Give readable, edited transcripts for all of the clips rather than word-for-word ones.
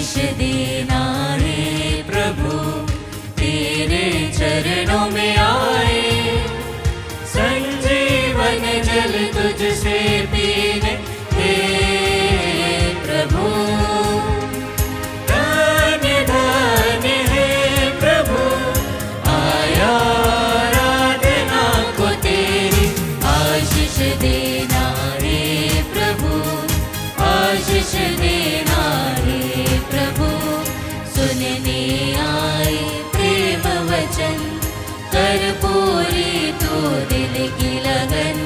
आशीष देना रे प्रभु, तेरे चरणों में आए, संजीवन जल तुझसे पीने हे प्रभु। धन्य धन्य है प्रभु, आया आराधना को तेरी, आशीष देना रे प्रभु, आशीष देना रे प्रभु। सुनने आए प्रेम वचन, कर पूरी तो दिल की लगन।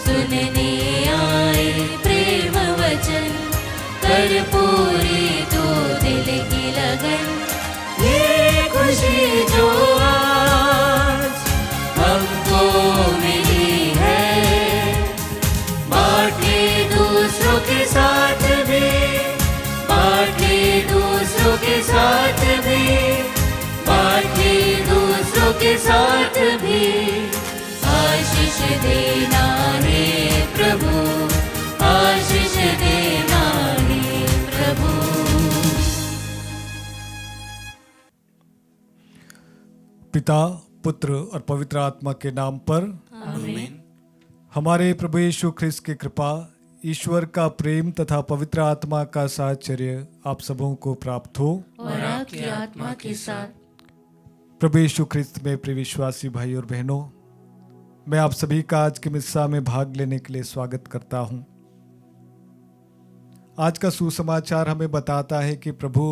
सुनने आए प्रेम वचन, कर पूरी तो दिल की लगन। ये खुशी जो आज हमको मिली है, बांटे दूसरों के साथ भी, बांटे दूसरों के साथ भी, बांटे दूसरों के साथ भी। आशीष देना रे प्रभु, आशीष देना रे प्रभु। पिता, पुत्र और पवित्र आत्मा के नाम पर आमीन। हमारे प्रभु यीशु ख्रिस्त की कृपा, ईश्वर का प्रेम तथा पवित्र आत्मा का साहचर्य आप सबों को प्राप्त हो और आपकी आत्मा के साथ। प्रभु यीशु ख्रिस्त में प्रिय विश्वासी भाई और बहनों, मैं आप सभी का आज के मिस्सा में भाग लेने के लिए स्वागत करता हूं। आज का सुसमाचार हमें बताता है कि प्रभु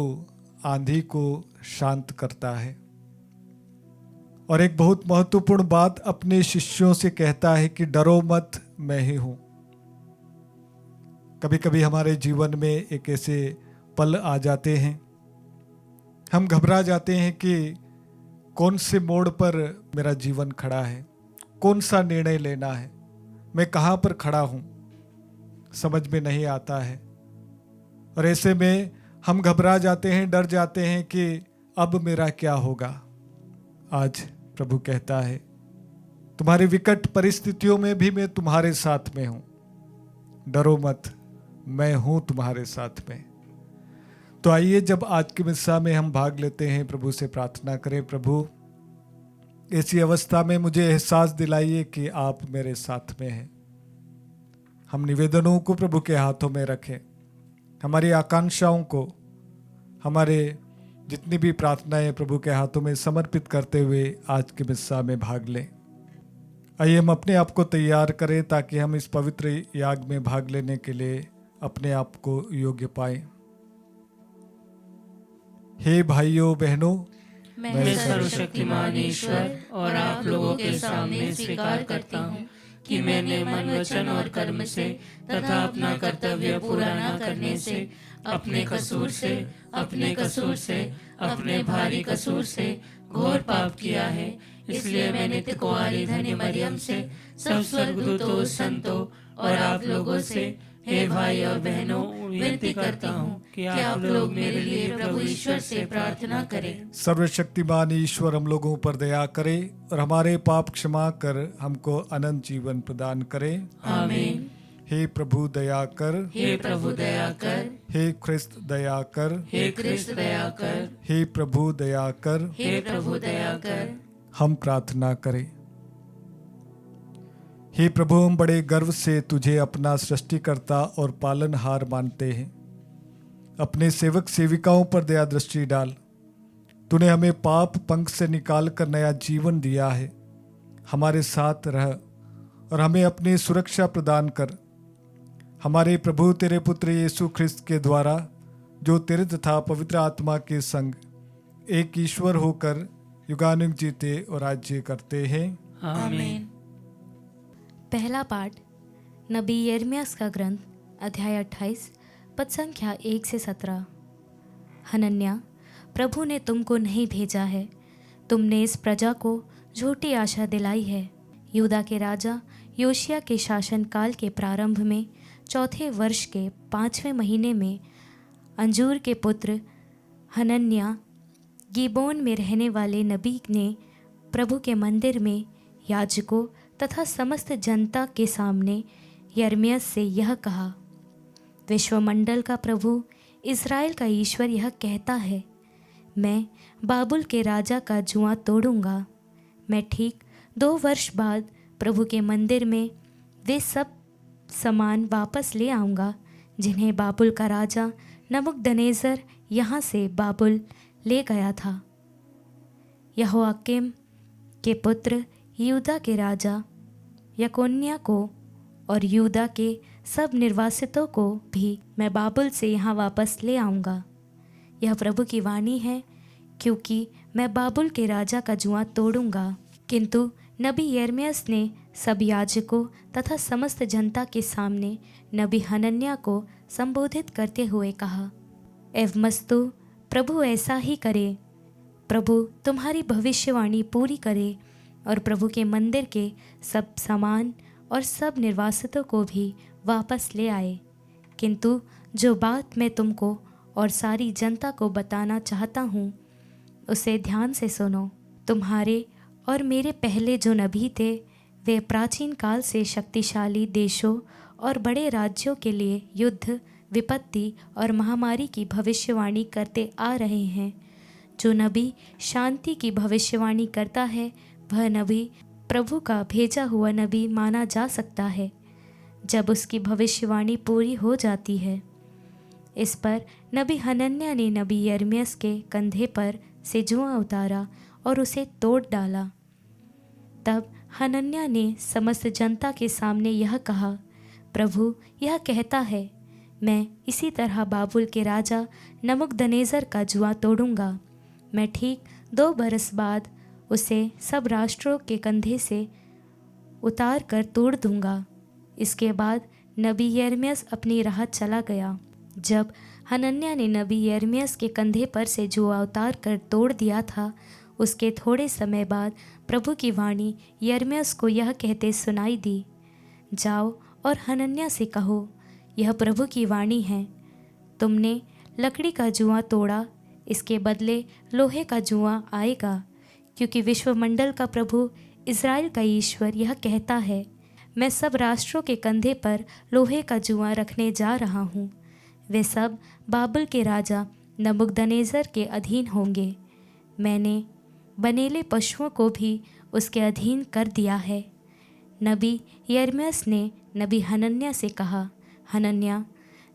आंधी को शांत करता है और एक बहुत महत्वपूर्ण बात अपने शिष्यों से कहता है कि डरो मत, मैं ही हूं। कभी कभी हमारे जीवन में एक ऐसे पल आ जाते हैं, हम घबरा जाते हैं कि कौन से मोड़ पर मेरा जीवन खड़ा है, कौन सा निर्णय लेना है, मैं कहाँ पर खड़ा हूँ, समझ में नहीं आता है। और ऐसे में हम घबरा जाते हैं, डर जाते हैं कि अब मेरा क्या होगा। आज प्रभु कहता है, तुम्हारी विकट परिस्थितियों में भी मैं तुम्हारे साथ में हूँ, डरो मत, मैं हूँ तुम्हारे साथ में। तो आइए, जब आज के मिस्सा में हम भाग लेते हैं, प्रभु से प्रार्थना करें, प्रभु ऐसी अवस्था में मुझे एहसास दिलाइए कि आप मेरे साथ में हैं। हम निवेदनों को प्रभु के हाथों में रखें, हमारी आकांक्षाओं को, हमारे जितनी भी प्रार्थनाएं प्रभु के हाथों में समर्पित करते हुए आज के मिस्सा में भाग लें। आइए हम अपने आप को तैयार करें ताकि हम इस पवित्र याग में भाग लेने के लिए अपने आप को योग्य पाएं। हे भाइयों बहनों, मैं सर्वशक्तिमान ईश्वर और आप लोगों के सामने स्वीकार करता हूँ कि मैंने मन, वचन और कर्म से तथा अपना कर्तव्य पूरा न करने से, अपने कसूर से, अपने भारी कसूर से घोर पाप किया है। इसलिए मैं नित्य कुंवारी धन्य मरियम से, सब स्वर्गदूतों, संतों और आप लोगों से, हे भाई और बहनों, विनती करता हूँ कि आप लोग मेरे लिए प्रभु ईश्वर से प्रार्थना करें। सर्वशक्तिमान ईश्वर हम लोगों पर दया करे और हमारे पाप क्षमा कर हमको अनंत जीवन प्रदान करे। आमीन। हे प्रभु दया कर, हे प्रभु दया कर, हे ख्रिस्त दया कर, हे ख्रिस्त दया कर, हे प्रभु दया कर। हे प्रभु दया कर। हम प्रार्थना करें। हे प्रभु, हम बड़े गर्व से तुझे अपना सृष्टिकर्ता और पालनहार मानते हैं। अपने सेवक सेविकाओं पर दया दृष्टि डाल। तूने हमें पाप पंख से निकाल कर नया जीवन दिया है। हमारे साथ रह और हमें अपनी सुरक्षा प्रदान कर। हमारे प्रभु तेरे पुत्र यीशु ख्रिस्त के द्वारा, जो तेरे तथा पवित्र आत्मा के संग एक ईश्वर होकर युगानुग जीते और राज्य करते हैं। आमीन। पहला पाठ नबी यिर्मयाह का ग्रंथ, अध्याय 28, पद संख्या 1 से 17। हनन्याह, प्रभु ने तुमको नहीं भेजा है, तुमने इस प्रजा को झूठी आशा दिलाई है। यहूदा के राजा योशिया के शासनकाल के प्रारंभ में, चौथे वर्ष के 5वें महीने में, अंजूर के पुत्र हनन्याह, गिबोन में रहने वाले नबी ने प्रभु के मंदिर में याजकों तथा समस्त जनता के सामने यिर्मयाह से यह कहा, विश्वमंडल का प्रभु इज़राइल का ईश्वर यह कहता है, मैं बाबुल के राजा का जुआ तोड़ूंगा। मैं ठीक 2 वर्ष बाद प्रभु के मंदिर में वे सब सामान वापस ले आऊँगा जिन्हें बाबुल का राजा नबूकदनेस्सर यहाँ से बाबुल ले गया था। यहोयाकीम के पुत्र यहूदा के राजा यकोन्याह को और यहूदा के सब निर्वासितों को भी मैं बाबुल से यहाँ वापस ले आऊँगा। यह प्रभु की वाणी है, क्योंकि मैं बाबुल के राजा का जुआ तोड़ूंगा। किंतु नबी यिर्मयाह ने सब याजकों तथा समस्त जनता के सामने नबी हनन्याह को संबोधित करते हुए कहा, एवमस्तु प्रभु ऐसा ही करे, प्रभु तुम्हारी भविष्यवाणी पूरी करे और प्रभु के मंदिर के सब सामान और सब निर्वासितों को भी वापस ले आए। किंतु जो बात मैं तुमको और सारी जनता को बताना चाहता हूँ उसे ध्यान से सुनो। तुम्हारे और मेरे पहले जो नबी थे वे प्राचीन काल से शक्तिशाली देशों और बड़े राज्यों के लिए युद्ध, विपत्ति और महामारी की भविष्यवाणी करते आ रहे हैं। जो नबी शांति की भविष्यवाणी करता है वह नबी प्रभु का भेजा हुआ नबी माना जा सकता है जब उसकी भविष्यवाणी पूरी हो जाती है। इस पर नबी हनन्याह ने नबी यिर्मयाह के कंधे पर से जुआ उतारा और उसे तोड़ डाला। तब हनन्याह ने समस्त जनता के सामने यह कहा, प्रभु यह कहता है, मैं इसी तरह बाबुल के राजा नबूकदनेस्सर का जुआ तोड़ूंगा। मैं ठीक 2 बरस बाद उसे सब राष्ट्रों के कंधे से उतार कर तोड़ दूंगा। इसके बाद नबी यिर्मयाह अपनी राह चला गया। जब हनन्याह ने नबी यिर्मयाह के कंधे पर से जुआ उतार कर तोड़ दिया था, उसके थोड़े समय बाद प्रभु की वाणी यिर्मयाह को यह कहते सुनाई दी, जाओ और हनन्याह से कहो, यह प्रभु की वाणी है, तुमने लकड़ी का जुआ तोड़ा, इसके बदले लोहे का जुआ आएगा, क्योंकि विश्वमंडल का प्रभु इज़राइल का ईश्वर यह कहता है, मैं सब राष्ट्रों के कंधे पर लोहे का जुआ रखने जा रहा हूँ। वे सब बाबुल के राजा नबूकदनेस्सर के अधीन होंगे। मैंने बनेले पशुओं को भी उसके अधीन कर दिया है। नबी यिर्मयाह ने नबी हनन्याह से कहा, हनन्याह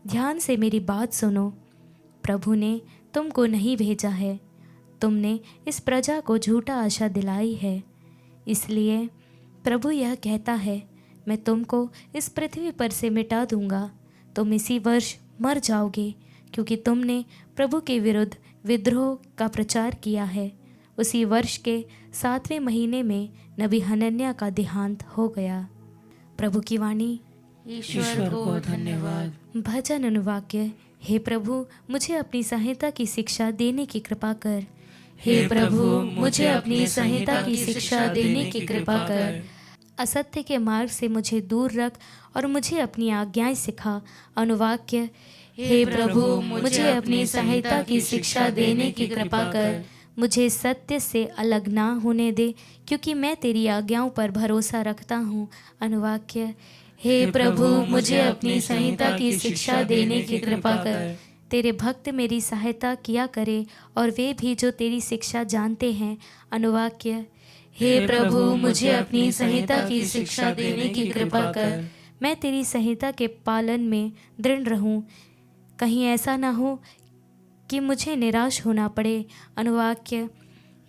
ध्यान से मेरी बात सुनो, प्रभु ने तुमको नहीं भेजा है, तुमने इस प्रजा को झूठा आशा दिलाई है। इसलिए प्रभु यह कहता है, मैं तुमको इस पृथ्वी पर से मिटा दूंगा। तुम इसी वर्ष मर जाओगे, क्योंकि तुमने प्रभु के विरुद्ध विद्रोह का प्रचार किया है। उसी वर्ष के 7वें महीने में नबी हनन्याह का देहांत हो गया। प्रभु की वाणी। ईश्वर को धन्यवाद। भजन अनुवाक्य। हे प्रभु, मुझे अपनी संहिता की शिक्षा देने की कृपा कर। हे प्रभु, मुझे अपनी संहिता की शिक्षा देने की कृपा कर। असत्य के मार्ग से मुझे दूर रख और मुझे अपनी आज्ञाएं सिखा। अनुवाक्य। हे प्रभु, मुझे अपनी संहिता की शिक्षा देने की कृपा कर। मुझे सत्य से अलग ना होने दे, क्योंकि मैं तेरी आज्ञाओं पर भरोसा रखता हूँ। अनुवाक्य। हे प्रभु, मुझे अपनी संहिता की शिक्षा देने की कृपा कर। तेरे भक्त मेरी सहायता किया करे और वे भी जो तेरी शिक्षा जानते हैं। अनुवाक्य। हे प्रभु, मुझे अपनी संहिता की शिक्षा देने की कृपा कर। मैं तेरी संहिता के पालन में दृढ़ रहूं, कहीं ऐसा ना हो कि मुझे निराश होना पड़े। अनुवाक्य।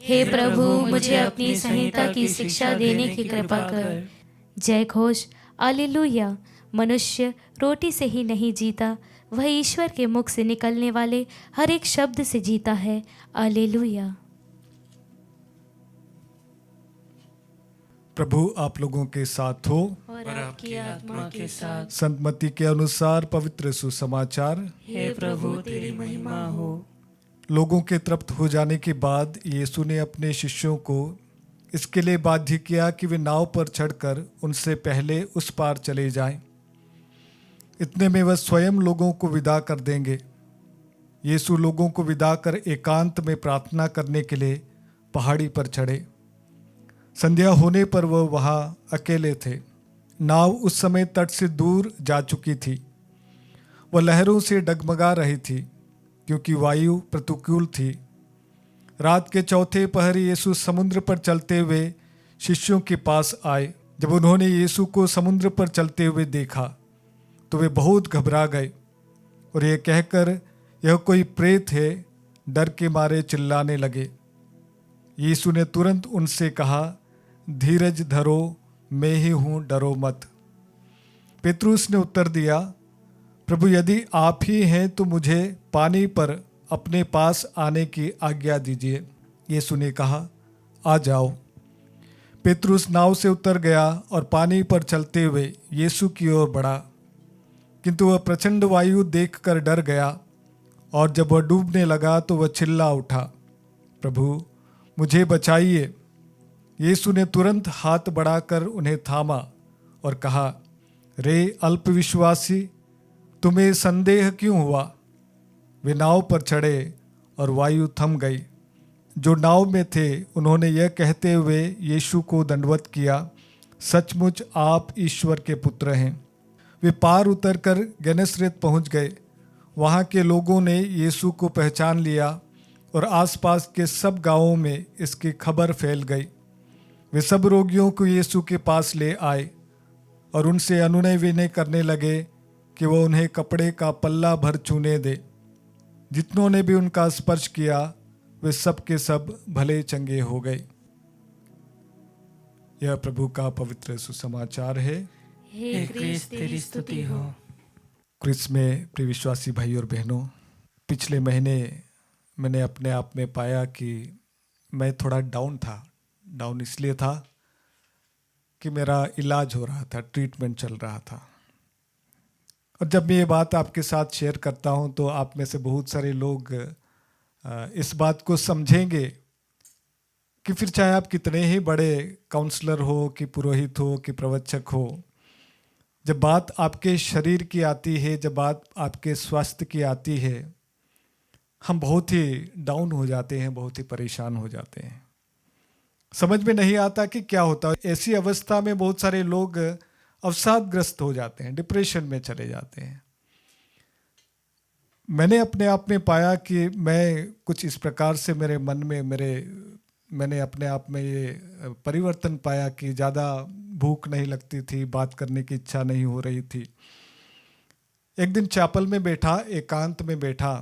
हे प्रभु, मुझे अपनी संहिता की शिक्षा देने की कृपा कर। जय घोष। हालेलुया। मनुष्य रोटी से ही नहीं जीता, वह ईश्वर के मुख से निकलने वाले हर एक शब्द से जीता है। हालेलुया। प्रभु आप लोगों के साथ हो और आपकी आत्मा के साथ। संत मत्ती के अनुसार पवित्र सुसमाचार। हे प्रभु, तेरी महिमा हो। लोगों के तृप्त हो जाने के बाद यीशु ने अपने शिष्यों को इसके लिए बाध्य किया कि वे नाव पर चढ़कर उनसे पहले उस पार चले जाएं। इतने में वह स्वयं लोगों को विदा कर देंगे। यीशु लोगों को विदा कर एकांत में प्रार्थना करने के लिए पहाड़ी पर चढ़े। संध्या होने पर वह वहाँ अकेले थे। नाव उस समय तट से दूर जा चुकी थी। वह लहरों से डगमगा रही थी। क्योंकि वायु प्रतिकूल थी। रात के चौथे पहर यीशु समुद्र पर चलते हुए शिष्यों के पास आए। जब उन्होंने यीशु को समुद्र पर चलते हुए देखा तो वे बहुत घबरा गए और यह कहकर यह कोई प्रेत है, डर के मारे चिल्लाने लगे। यीशु ने तुरंत उनसे कहा, धीरज धरो, मैं ही हूँ, डरो मत। पेतरुस ने उत्तर दिया, प्रभु यदि आप ही हैं तो मुझे पानी पर अपने पास आने की आज्ञा दीजिए। यीशु ने कहा, आ जाओ। पेतरुस नाव से उतर गया और पानी पर चलते हुए यीशु की ओर बढ़ा, किंतु वह प्रचंड वायु देखकर डर गया और जब वह डूबने लगा तो वह चिल्ला उठा, प्रभु मुझे बचाइए। यीशु ने तुरंत हाथ बढ़ाकर उन्हें थामा और कहा, रे अल्पविश्वासी, तुम्हें संदेह क्यों हुआ? वे नाव पर चढ़े और वायु थम गई। जो नाव में थे उन्होंने यह कहते हुए यीशु को दंडवत किया, सचमुच आप ईश्वर के पुत्र हैं। वे पार उतरकर गेनेसरेत पहुंच गए। वहां के लोगों ने यीशु को पहचान लिया और आसपास के सब गांवों में इसकी खबर फैल गई। वे सब रोगियों को यीशु के पास ले आए और उनसे अनुनय विनय करने लगे कि वो उन्हें कपड़े का पल्ला भर छूने दे। जितनों ने भी उनका स्पर्श किया वे सब के सब भले चंगे हो गए। यह प्रभु का पवित्र सुसमाचार है। हे क्रिस्त तेरी स्तुति हो। क्रिस्त में प्रिय विश्वासी भाई और बहनों, पिछले महीने मैंने अपने आप में पाया कि मैं थोड़ा डाउन था। डाउन इसलिए था कि मेरा इलाज हो रहा था, ट्रीटमेंट चल रहा था। और जब मैं ये बात आपके साथ शेयर करता हूँ तो आप में से बहुत सारे लोग इस बात को समझेंगे कि फिर चाहे आप कितने ही बड़े काउंसलर हो कि पुरोहित हो कि प्रवचक हो, जब बात आपके शरीर की आती है, जब बात आपके स्वास्थ्य की आती है, हम बहुत ही डाउन हो जाते हैं, बहुत ही परेशान हो जाते हैं। समझ में नहीं आता कि क्या होता है। ऐसी अवस्था में बहुत सारे लोग अवसादग्रस्त हो जाते हैं, डिप्रेशन में चले जाते हैं। मैंने अपने आप में पाया कि मैं कुछ इस प्रकार से मेरे मन में मैंने अपने आप में ये परिवर्तन पाया कि ज़्यादा भूख नहीं लगती थी, बात करने की इच्छा नहीं हो रही थी। एक दिन चैपल में बैठा, एकांत में बैठा,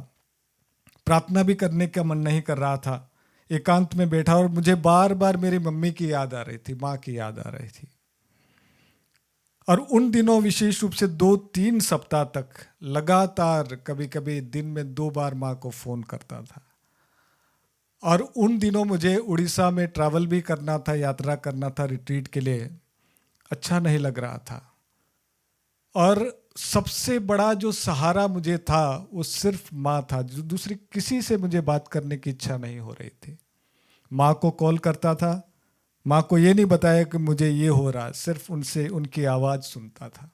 प्रार्थना भी करने का मन नहीं कर रहा था। एकांत में बैठा और मुझे बार बार मेरी मम्मी की याद आ रही थी, माँ की याद आ रही थी। और उन दिनों विशेष रूप से 2-3 सप्ताह तक लगातार कभी कभी दिन में 2 बार माँ को फ़ोन करता था। और उन दिनों मुझे उड़ीसा में ट्रैवल भी करना था, यात्रा करना था रिट्रीट के लिए। अच्छा नहीं लग रहा था। और सबसे बड़ा जो सहारा मुझे था वो सिर्फ माँ था। जो दूसरी किसी से मुझे बात करने की इच्छा नहीं हो रही थी। माँ को कॉल करता था, माँ को ये नहीं बताया कि मुझे ये हो रहा, सिर्फ उनसे उनकी आवाज़ सुनता था,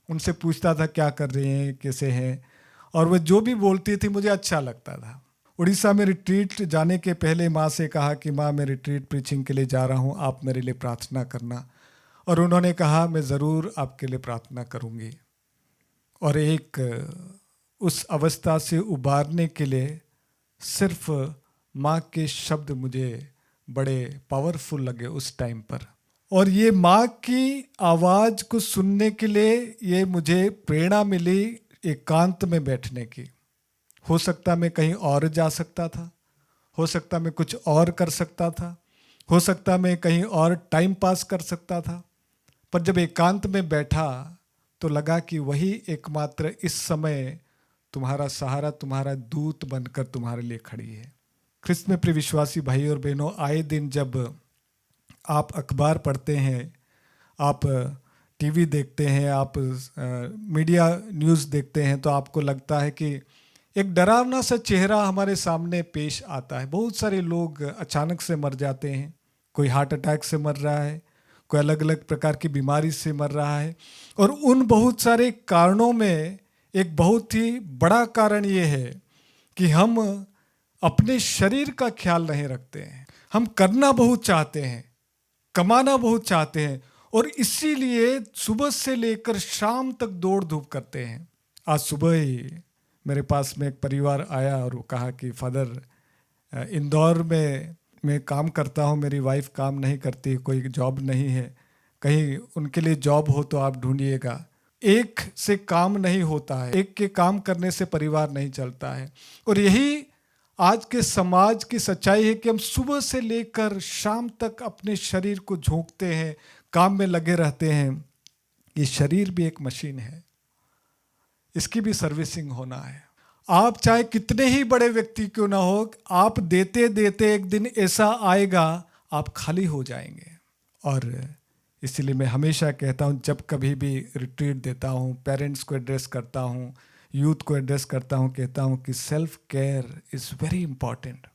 उनसे पूछता था क्या कर रहे हैं, कैसे हैं, और वह जो भी बोलती थी मुझे अच्छा लगता था। उड़ीसा में रिट्रीट जाने के पहले माँ से कहा कि माँ मैं रिट्रीट प्रीचिंग के लिए जा रहा हूँ, आप मेरे लिए प्रार्थना करना। और उन्होंने कहा मैं ज़रूर आपके लिए प्रार्थना करूँगी। और एक उस अवस्था से उबारने के लिए सिर्फ माँ के शब्द मुझे बड़े पावरफुल लगे उस टाइम पर। और ये माँ की आवाज़ को सुनने के लिए ये मुझे प्रेरणा मिली एकांत में बैठने की। हो सकता मैं कहीं और जा सकता था, हो सकता मैं कुछ और कर सकता था, हो सकता मैं कहीं और टाइम पास कर सकता था, पर जब एकांत में बैठा तो लगा कि वही एकमात्र इस समय तुम्हारा सहारा, तुम्हारा दूत बनकर तुम्हारे लिए खड़ी है। ख्रिस्त में प्रिय विश्वासी भाई और बहनों, आए दिन जब आप अखबार पढ़ते हैं, आप टीवी देखते हैं, आप मीडिया न्यूज़ देखते हैं, तो आपको लगता है कि एक डरावना सा चेहरा हमारे सामने पेश आता है। बहुत सारे लोग अचानक से मर जाते हैं, कोई हार्ट अटैक से मर रहा है, कोई अलग अलग प्रकार की बीमारी से मर रहा है। और उन बहुत सारे कारणों में एक बहुत ही बड़ा कारण ये है कि हम अपने शरीर का ख्याल नहीं रखते हैं। हम करना बहुत चाहते हैं, कमाना बहुत चाहते हैं, और इसीलिए सुबह से लेकर शाम तक दौड़ धूप करते हैं। आज सुबह ही मेरे पास में एक परिवार आया और वो कहा कि फादर, इंदौर में मैं काम करता हूँ, मेरी वाइफ काम नहीं करती, कोई जॉब नहीं है, कहीं उनके लिए जॉब हो तो आप ढूंढिएगा। एक से काम नहीं होता है, एक के काम करने से परिवार नहीं चलता है। और यही आज के समाज की सच्चाई है कि हम सुबह से लेकर शाम तक अपने शरीर को झोंकते हैं, काम में लगे रहते हैं। ये शरीर भी एक मशीन है, इसकी भी सर्विसिंग होना है। आप चाहे कितने ही बड़े व्यक्ति क्यों ना हो, आप देते देते एक दिन ऐसा आएगा आप खाली हो जाएंगे। और इसलिए मैं हमेशा कहता हूँ, जब कभी भी रिट्रीट देता हूँ, पेरेंट्स को एड्रेस करता हूँ, यूथ को एड्रेस करता हूँ, कहता हूँ कि self care is very important.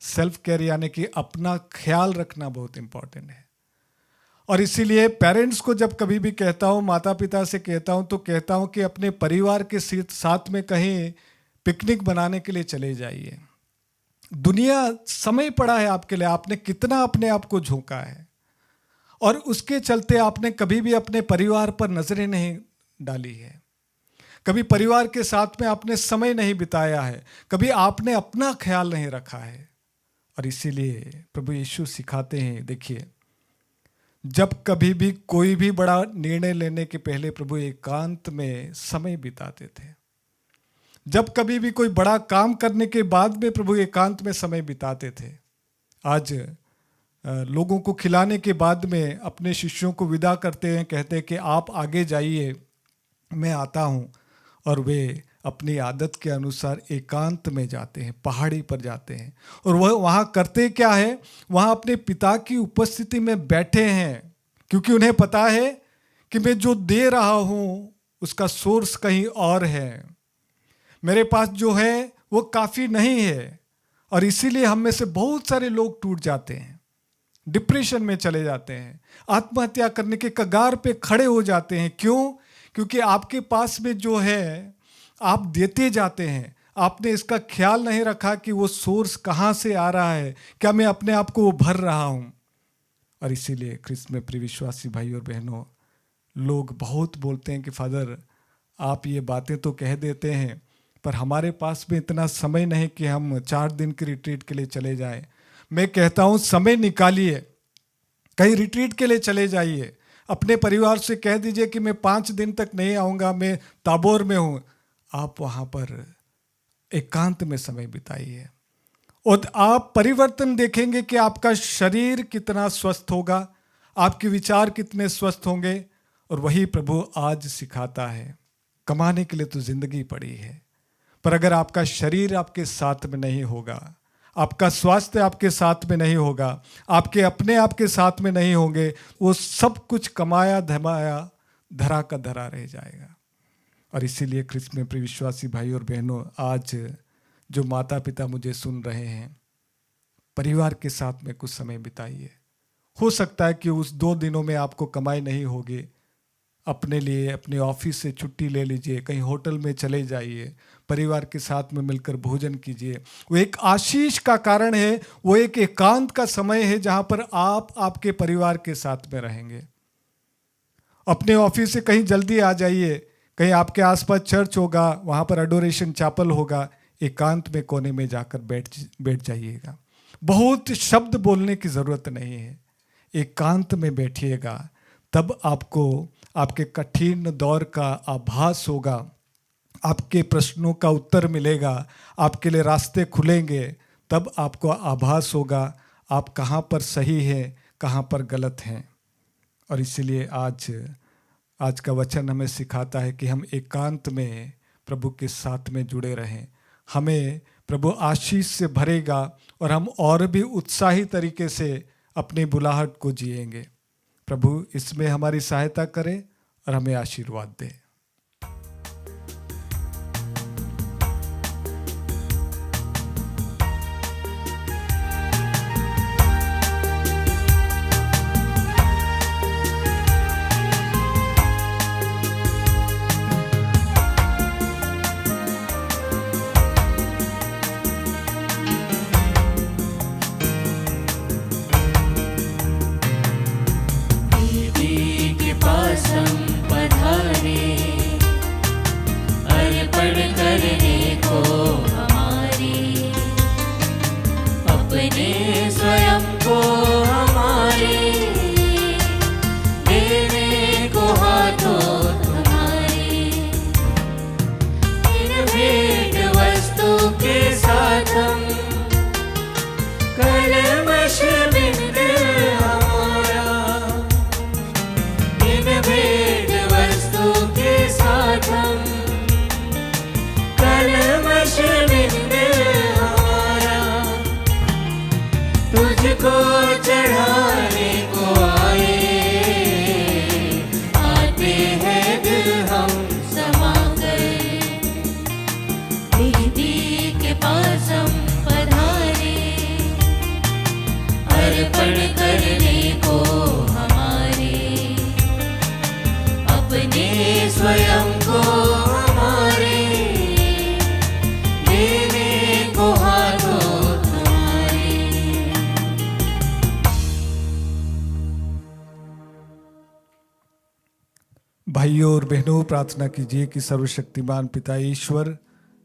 Self care यानी कि अपना ख्याल रखना बहुत इंपॉर्टेंट है। और इसीलिए पेरेंट्स को जब कभी भी कहता हूँ, माता पिता से कहता हूँ, तो कहता हूँ कि अपने परिवार के साथ में कहीं पिकनिक बनाने के लिए चले जाइए। दुनिया समय पड़ा है आपके लिए, आपने कितना अपने आप को झोंका है और उसके चलते आपने कभी भी अपने परिवार पर नजरें नहीं डाली है, कभी परिवार के साथ में आपने समय नहीं बिताया है, कभी आपने अपना ख्याल नहीं रखा है। और इसीलिए प्रभु यीशु सिखाते हैं, देखिए, जब कभी भी कोई भी बड़ा निर्णय लेने के पहले प्रभु एकांत में समय बिताते थे। जब कभी भी कोई बड़ा काम करने के बाद में प्रभु एकांत में समय बिताते थे। आज लोगों को खिलाने के बाद में अपने शिष्यों को विदा करते हैं, कहते हैं कि आप आगे जाइए, मैं आता हूँ। और वे अपनी आदत के अनुसार एकांत में जाते हैं, पहाड़ी पर जाते हैं। और वह वहाँ करते क्या है, वहाँ अपने पिता की उपस्थिति में बैठे हैं, क्योंकि उन्हें पता है कि मैं जो दे रहा हूँ उसका सोर्स कहीं और है, मेरे पास जो है वो काफ़ी नहीं है। और इसीलिए हम में से बहुत सारे लोग टूट जाते हैं, डिप्रेशन में चले जाते हैं, आत्महत्या करने के कगार पे खड़े हो जाते हैं। क्यों? क्योंकि आपके पास में जो है आप देते जाते हैं, आपने इसका ख्याल नहीं रखा कि वो सोर्स कहाँ से आ रहा है, क्या मैं अपने आप को वो भर रहा हूँ। और इसीलिए ख्रिस्त में प्रिय विश्वासी भाई और बहनों, लोग बहुत बोलते हैं कि फादर आप ये बातें तो कह देते हैं, पर हमारे पास में इतना समय नहीं कि हम 4 दिन की रिट्रीट के लिए चले जाएं। मैं कहता हूँ समय निकालिए, कहीं रिट्रीट के लिए चले जाइए। अपने परिवार से कह दीजिए कि मैं 5 दिन तक नहीं आऊँगा, मैं ताबोर में हूँ। आप वहाँ पर एकांत में समय बिताइए और आप परिवर्तन देखेंगे कि आपका शरीर कितना स्वस्थ होगा, आपके विचार कितने स्वस्थ होंगे। और वही प्रभु आज सिखाता है। कमाने के लिए तो जिंदगी पड़ी है, पर अगर आपका शरीर आपके साथ में नहीं होगा, आपका स्वास्थ्य आपके साथ में नहीं होगा, आपके अपने आपके साथ में नहीं होंगे, वो सब कुछ कमाया धमाया धरा का धरा रह जाएगा। और इसीलिए ख्रिस्त में प्रिय विश्वासी भाई और बहनों, आज जो माता पिता मुझे सुन रहे हैं, परिवार के साथ में कुछ समय बिताइए। हो सकता है कि उस 2 दिनों में आपको कमाई नहीं होगी, अपने लिए अपने ऑफिस से छुट्टी ले लीजिए, कहीं होटल में चले जाइए, परिवार के साथ में मिलकर भोजन कीजिए। वो एक आशीष का कारण है, वो एक एकांत का समय है जहाँ पर आप आपके परिवार के साथ में रहेंगे। अपने ऑफिस से कहीं जल्दी आ जाइए, कहीं आपके आसपास चर्च होगा, वहाँ पर एडोरेशन चैपल होगा, एकांत में कोने में जाकर बैठ जाइएगा। बहुत शब्द बोलने की ज़रूरत नहीं है, एकांत में बैठिएगा, तब आपको आपके कठिन दौर का आभास होगा, आपके प्रश्नों का उत्तर मिलेगा, आपके लिए रास्ते खुलेंगे। तब आपको आभास होगा आप कहाँ पर सही हैं, कहाँ पर गलत हैं। और इसीलिए आज का वचन हमें सिखाता है कि हम एकांत में प्रभु के साथ में जुड़े रहें। हमें प्रभु आशीष से भरेगा और हम और भी उत्साही तरीके से अपनी बुलाहट को जिएंगे। प्रभु इसमें हमारी सहायता करे और हमें आशीर्वाद दे। अर्पण कर को चढ़ाने को आए, आते हैं दिल हम समा गए, विधि के पास हम पधारे, अर्पण करने को हमारे, अपने स्वयं को हमारे, देने को हाथों तुम्हारे। भाइयों और बहनों, प्रार्थना कीजिए कि सर्वशक्तिमान पिता ईश्वर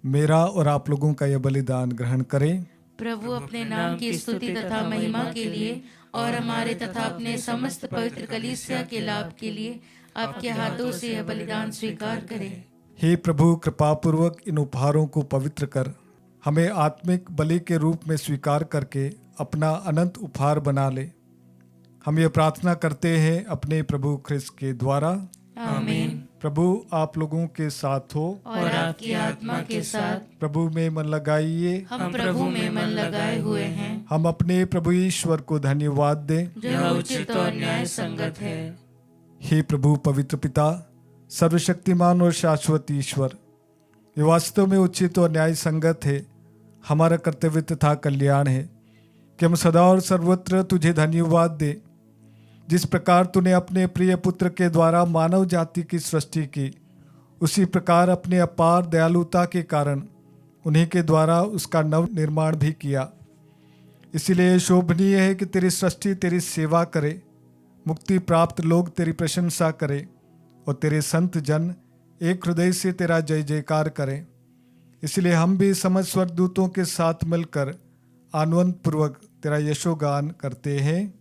मेरा और आप लोगों का यह बलिदान ग्रहण करें। प्रभु अपने नाम की स्तुति तथा महिमा के लिए और हमारे तथा अपने समस्त पवित्र कलीसिया के लाभ के लिए आपके हाथों से यह बलिदान स्वीकार करें। हे प्रभु, कृपा पूर्वक इन उपहारों को पवित्र कर हमें आत्मिक बलि के रूप में स्वीकार करके अपना अनंत उपहार बना ले। हम ये प्रार्थना करते हैं अपने प्रभु ख्रिस्त के द्वारा। आमीन। प्रभु आप लोगों के साथ हो और आपकी आत्मा के साथ। प्रभु में मन लगाइए। हम प्रभु में मन लगाए हुए हैं। हम अपने प्रभु ईश्वर को धन्यवाद दें जो उचित और न्याय संगत है। हे प्रभु पवित्र पिता, सर्वशक्तिमान और शाश्वत ईश्वर, ये वास्तव में उचित और न्याय संगत है, हमारा कर्तव्य तथा कल्याण है कि हम सदा और सर्वत्र तुझे धन्यवाद दें। जिस प्रकार तूने अपने प्रिय पुत्र के द्वारा मानव जाति की सृष्टि की, उसी प्रकार अपने अपार दयालुता के कारण उन्हीं के द्वारा उसका नव निर्माण भी किया। इसीलिए शोभनीय है कि तेरी सृष्टि तेरी सेवा करे, मुक्ति प्राप्त लोग तेरी प्रशंसा करें और तेरे संत जन एक हृदय से तेरा जय जयकार करें। इसलिए हम भी समस्त स्वर्गदूतों के साथ मिलकर आनंद पूर्वक तेरा यशोगान करते हैं।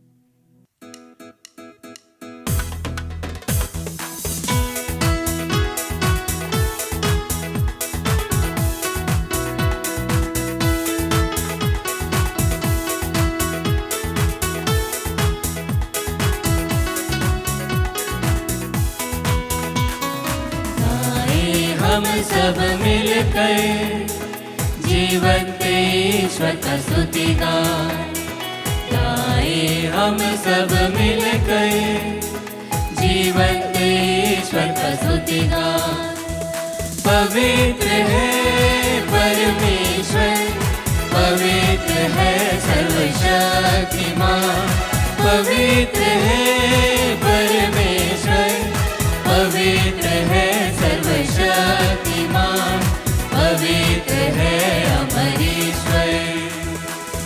हम सब मिलकर जीवंत ईश्वर का स्तुति गान गाएं। हम सब मिलकर जीवंत ईश्वर का स्तुति गान। पवित्र है परमेश्वर, पवित्र है सर्वशक्तिमान, पवित्र है परमेश्वर, पवित्र है सर्वशक्तिमान, पवित्र है अमर ईश्वर।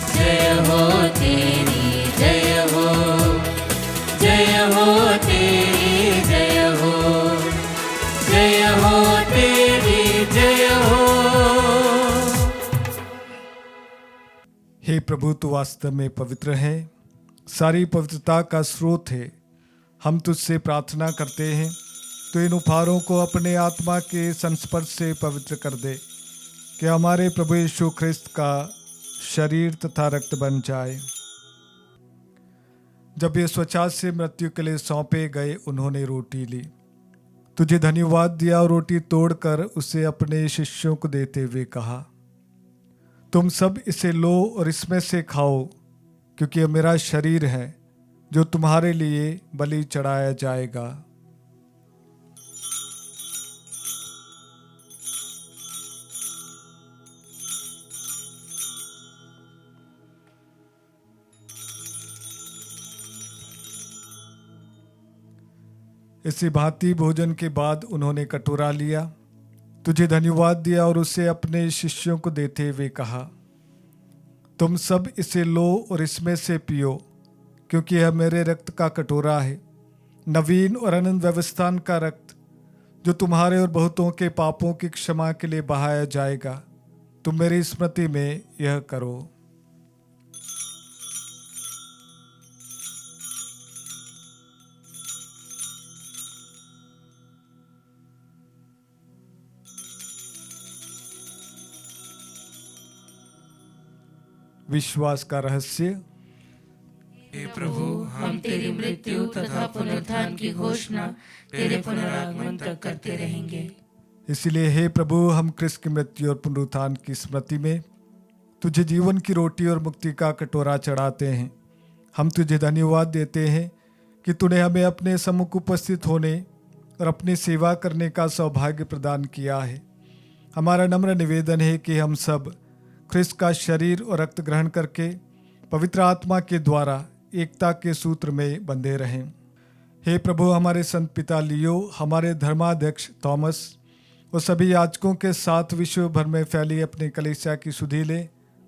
जय हो तेरी जय हो, जय हो तेरी जय हो, जय हो तेरी जय हो। हे प्रभु, तू वास्तव में पवित्र है, सारी पवित्रता का स्रोत है। हम तुझसे प्रार्थना करते हैं तो इन उपहारों को अपने आत्मा के संस्पर्श से पवित्र कर दे कि हमारे प्रभु यीशु ख्रिस्त का शरीर तथा रक्त बन जाए। जब ये स्वच्छात से मृत्यु के लिए सौंपे गए, उन्होंने रोटी ली, तुझे धन्यवाद दिया और रोटी तोड़कर उसे अपने शिष्यों को देते हुए कहा, तुम सब इसे लो और इसमें से खाओ, क्योंकि यह मेरा शरीर है जो तुम्हारे लिए बलि चढ़ाया जाएगा। इसी भांति भोजन के बाद उन्होंने कटोरा लिया, तुझे धन्यवाद दिया और उसे अपने शिष्यों को देते हुए कहा, तुम सब इसे लो और इसमें से पियो, क्योंकि यह मेरे रक्त का कटोरा है, नवीन और अनंत व्यवस्थान का रक्त, जो तुम्हारे और बहुतों के पापों की क्षमा के लिए बहाया जाएगा। तुम मेरी स्मृति में यह करो। विश्वास का रहस्य। हे प्रभु, हम तेरी मृत्यु तथा पुनरुत्थान की घोषणा तेरे पुनरागमन तक करते रहेंगे। इसलिए हे प्रभु, हम क्रिस्त की मृत्यु और पुनरुत्थान की स्मृति में तुझे जीवन की रोटी और मुक्ति का कटोरा चढ़ाते हैं हम तुझे धन्यवाद देते हैं कि तूने हमें अपने सम्मुख उपस्थित होने और अपनी सेवा करने का सौभाग्य प्रदान किया है। हमारा नम्र निवेदन है कि हम सब ख्रिस्त का शरीर और रक्त ग्रहण करके पवित्र आत्मा के द्वारा एकता के सूत्र में बंधे रहें। हे प्रभु, हमारे संत पिता लियो, हमारे धर्माध्यक्ष थॉमस और सभी याजकों के साथ विश्व भर में फैली अपनी कलीसिया की सुधि ले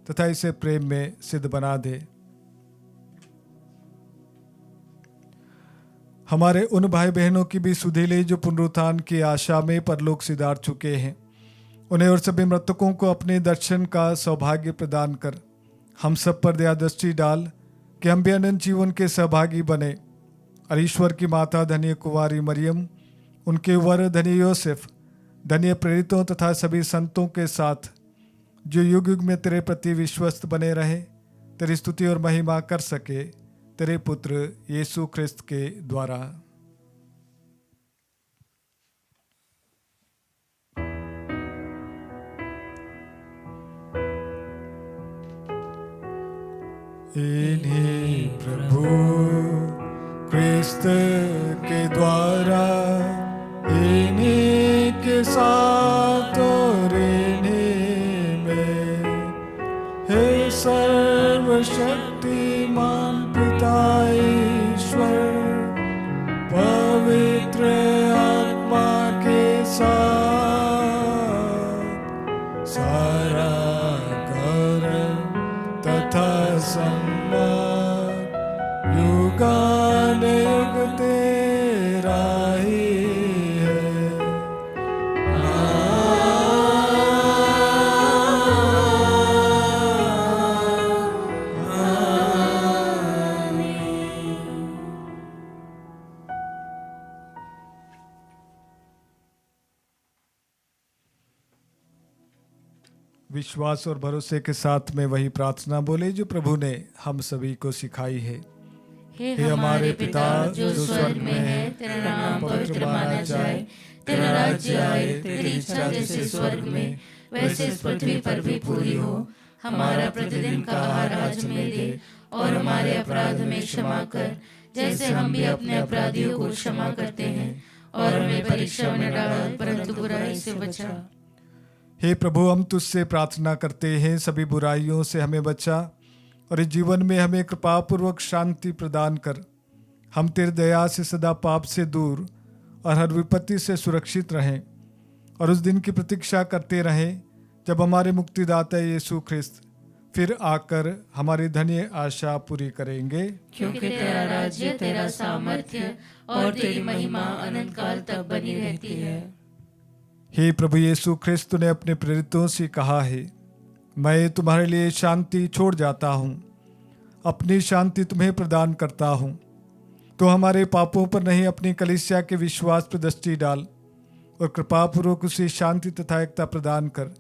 तथा इसे प्रेम में सिद्ध बना दे। हमारे उन भाई बहनों की भी सुधि ले जो पुनरुत्थान की आशा में परलोक सिधार चुके हैं। उन्हें और सभी मृतकों को अपने दर्शन का सौभाग्य प्रदान कर हम सब पर दया दृष्टि डाल कि हम भी अनंत जीवन के सहभागी बने। और ईश्वर की माता धन्य कुंवारी मरियम, उनके वर धन्य योसेफ, धन्य प्रेरितों तथा सभी संतों के साथ जो युग युग में तेरे प्रति विश्वस्त बने रहे, तेरी स्तुति और महिमा कर सके, तेरे पुत्र यीशु ख्रिस्त के द्वारा। इन्हीं प्रभु ख्रिस्त के द्वारा, इन्हीं के साथ और इन्हीं में, हे सर्वशक्तिमान पिता ईश्वर, पवित्र आत्मा के साथ सारा गौरव तथा सम्मान युगानुयुग तेरा ही है। विश्वास और भरोसे के साथ में वही प्रार्थना बोले जो प्रभु ने हम सभी को सिखाई है। हे हमारे पिता जो स्वर्ग में है, तेरा नाम पवित्र माना जाए, तेरा राज्य आए, तेरी इच्छा जैसे स्वर्ग में वैसे इस पृथ्वी पर भी पूरी हो। हमारा प्रतिदिन का आहार आज हमें दे, और हमारे अपराध हमें क्षमा कर जैसे हम भी अपने अपराधियों को क्षमा करते हैं, और हमें परीक्षा में न डाल परंतु बुराई से बचा। हे प्रभु, हम तुझसे प्रार्थना करते हैं, सभी बुराइयों से हमें बचा और इस जीवन में हमें कृपापूर्वक शांति प्रदान कर। हम तेरी दया से सदा पाप से दूर और हर विपत्ति से सुरक्षित रहें और उस दिन की प्रतीक्षा करते रहें जब हमारे मुक्तिदाता यीशु ख्रिस्त फिर आकर हमारी धन्य आशा पूरी करेंगे। क्योंकि तेरा राज्य, तेरा सामर्थ्य और तेरी महिमा अनंत काल तक बनी रहती है। हे प्रभु यीशु ख्रिस्त ने अपने प्रेरितों से कहा है, मैं तुम्हारे लिए शांति छोड़ जाता हूँ, अपनी शांति तुम्हें प्रदान करता हूँ। तो हमारे पापों पर नहीं, अपनी कलीसिया के विश्वास पर दृष्टि डाल और कृपापूर्वक उसे शांति तथा एकता प्रदान कर।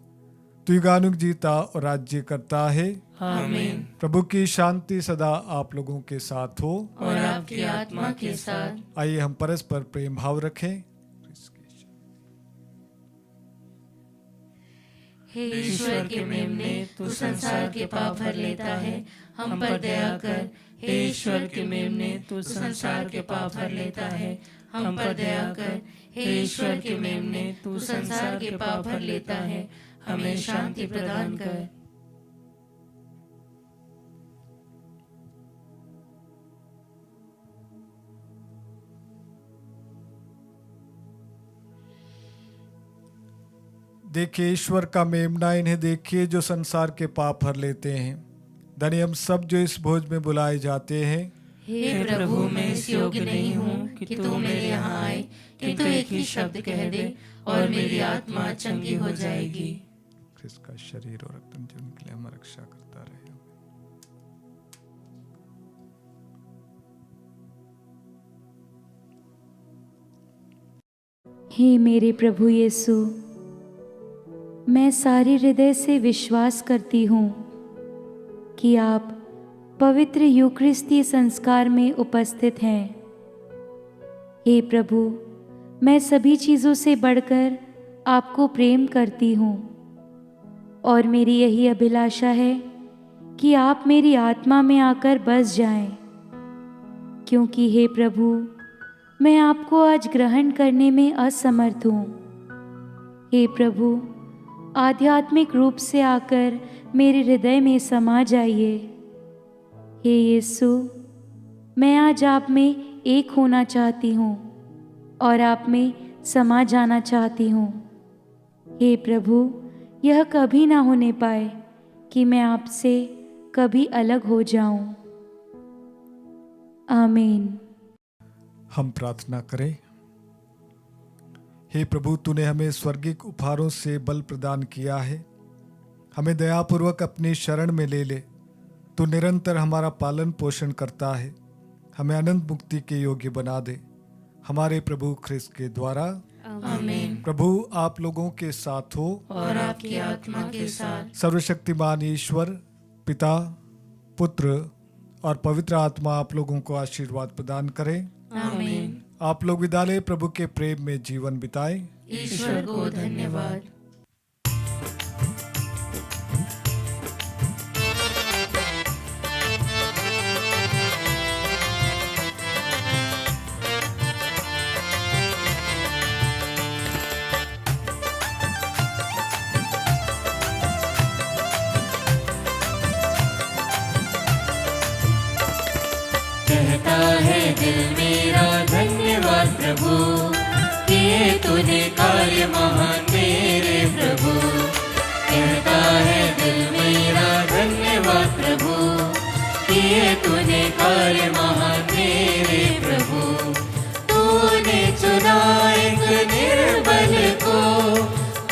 तू युगानुयुग जीता और राज्य करता है। आमीन। प्रभु की शांति सदा आप लोगों के साथ हो और आपकी आत्मा के साथ। आइए हम परस्पर प्रेम भाव रखें। हे ईश्वर के मेमने, तू संसार के पाप भर लेता है, हम पर दया कर। हे ईश्वर के मेमने, तू संसार के पाप भर लेता है, हम पर दया कर। हे ईश्वर के मेमने, तू संसार के पाप भर लेता है, हमें शांति प्रदान कर। देखिए ईश्वर का मेमना, इन्हें देखिए जो संसार के पाप भर लेते हैं। धन्य हम सब जो इस भोज में बुलाए जाते हैं। हे प्रभु, मैं इस योग्य नहीं हूँ कि तू मेरे यहाँ आए, किंतु एक ही शब्द कह दे और मेरी आत्मा चंगी हो जाएगी। ख्रिस्त का शरीर और रक्त जिनके लिए हम रक्षा करता रहे। हे मेरे प्रभु यीशु, मैं सारे हृदय से विश्वास करती हूँ कि आप पवित्र यूकरिस्ती संस्कार में उपस्थित हैं। हे प्रभु, मैं सभी चीज़ों से बढ़कर आपको प्रेम करती हूँ और मेरी यही अभिलाषा है कि आप मेरी आत्मा में आकर बस जाएं क्योंकि हे प्रभु, मैं आपको आज ग्रहण करने में असमर्थ हूँ। हे प्रभु, आध्यात्मिक रूप से आकर मेरे हृदय में समा जाइए। हे यीशु, मैं आज आप में एक होना चाहती हूँ और आप में समा जाना चाहती हूँ। हे प्रभु, यह कभी ना होने पाए कि मैं आपसे कभी अलग हो जाऊं। आमीन। हम प्रार्थना करें। हे प्रभु, तूने हमें स्वर्गिक उपहारों से बल प्रदान किया है। हमें दयापूर्वक अपनी शरण में ले ले। तू निरंतर हमारा पालन पोषण करता है। हमें अनंत मुक्ति के योग्य बना दे, हमारे प्रभु ख्रिस्त के द्वारा। आमीन। प्रभु आप लोगों के साथ हो और आपकी आत्मा के साथ। सर्वशक्तिमान ईश्वर पिता, पुत्र और पवित्र आत्मा आप लोगों को आशीर्वाद प्रदान करें। आमीन। आप लोग विदा लें, प्रभु के प्रेम में जीवन बिताएं। ईश्वर को धन्यवाद। कहता है दिल मेरा धन्यवाद प्रभु, किए तूने कार्य महान मेरे प्रभु। कहता है दिल मेरा धन्यवाद प्रभु, किए तूने कार्य महान मेरे प्रभु। तूने चुना एक निर्बल को,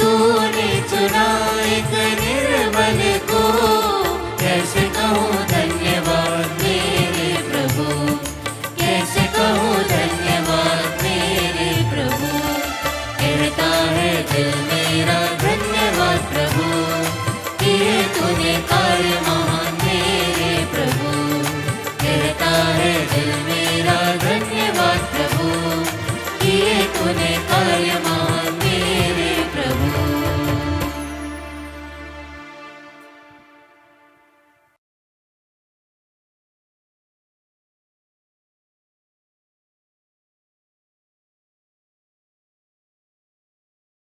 तूने चुना एक निर्बल को। कैसे कहूँ धन्यवाद मेरे प्रभु, कैसे कहूँ धन्यवाद मेरे प्रभु। कहता है दिल में